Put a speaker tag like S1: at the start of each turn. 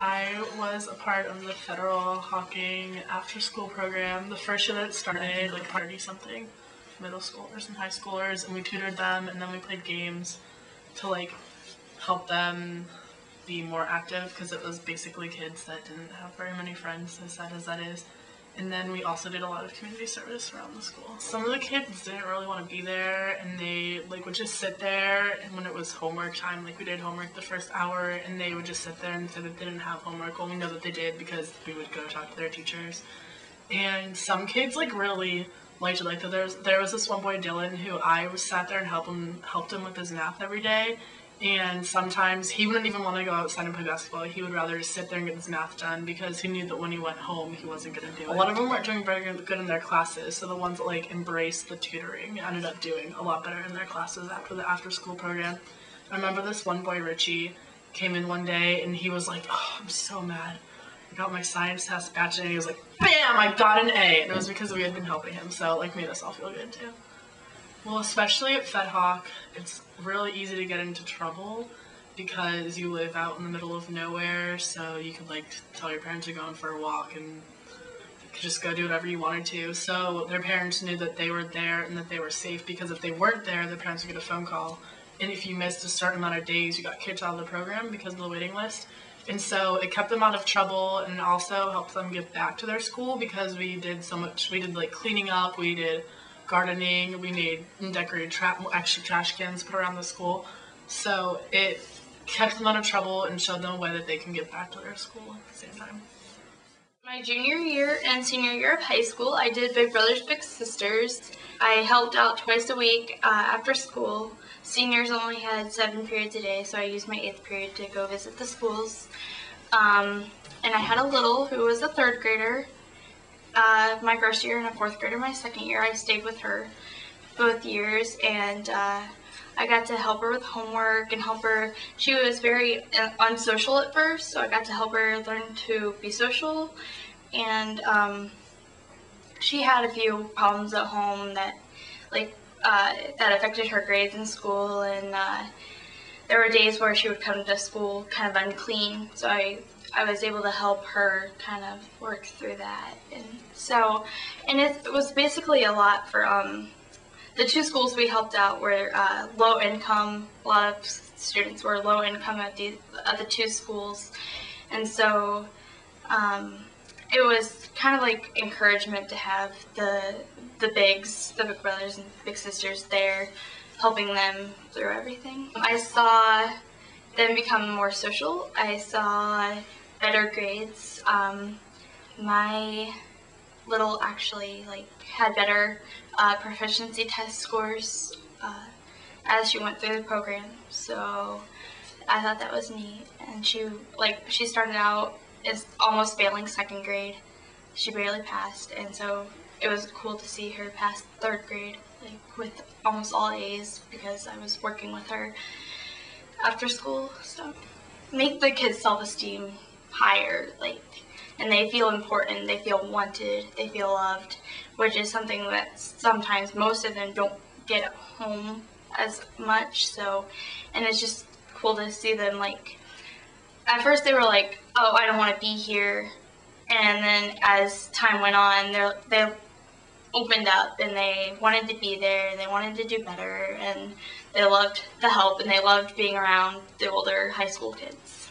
S1: I was a part of the federal Hawking after-school program. The first year that it started, like 30-something middle schoolers and high schoolers, and we tutored them, and then we played games to like help them be more active, because it was basically kids that didn't have very many friends, as sad as that is. And then we also did a lot of community service around the school. Some of the kids didn't really want to be there, and they would just sit there, and when it was homework time, we did homework the first hour, and they would just sit there and say that they didn't have homework. Well, we know that they did because we would go talk to their teachers. And some kids really liked it. There was this one boy, Dylan, who I sat there and helped him with his math every day. And sometimes he wouldn't even want to go outside and play basketball. He would rather just sit there and get his math done because he knew that when he went home, he wasn't going to do it. A lot of them weren't doing very good in their classes, so the ones that embraced the tutoring ended up doing a lot better in their classes after the after-school program. I remember this one boy, Richie, came in one day and he was like, "Oh, I'm so mad. I got my science test batch," and he was like, "Bam! I got an A!" And it was because we had been helping him, so made us all feel good too. Well, especially at Fed Hawk, it's really easy to get into trouble because you live out in the middle of nowhere, so you could tell your parents you're going for a walk and you could just go do whatever you wanted to. So their parents knew that they were there and that they were safe, because if they weren't there, their parents would get a phone call. And if you missed a certain amount of days, you got kicked out of the program because of the waiting list. And so it kept them out of trouble, and also helped them get back to their school, because we did so much. We did cleaning up, we did gardening, we made and decorated extra trash cans put around the school. So it kept them out of trouble and showed them a way that they can get back to their school at the same time.
S2: My junior year and senior year of high school, I did Big Brothers Big Sisters. I helped out twice a week after school. Seniors only had 7 periods a day, so I used my 8th period to go visit the schools. And I had a little who was a 3rd grader. My first year and a 4th grader my second year. I stayed with her both years, and I got to help her with homework and help her. She was very unsocial at first, so I got to help her learn to be social. And she had a few problems at home that that affected her grades in school, and there were days where she would come to school kind of unclean, so I was able to help her kind of work through that. And it was basically a lot for the 2 schools we helped out were low income. A lot of students were low income at the 2 schools, and so it was kind of encouragement to have the Big Brothers and Big Sisters there, helping them through everything. I saw them become more social. I saw better grades. My little actually had better proficiency test scores as she went through the program, so I thought that was neat. And she started out as almost failing 2nd grade. She barely passed, and so it was cool to see her pass 3rd grade with almost all A's, because I was working with her after school. So make the kids' self-esteem higher, and they feel important, they feel wanted, they feel loved, which is something that sometimes most of them don't get at home as much. So, and it's just cool to see them at first they were "Oh, I don't want to be here," and then as time went on, they opened up and they wanted to be there, and they wanted to do better, and they loved the help, and they loved being around the older high school kids.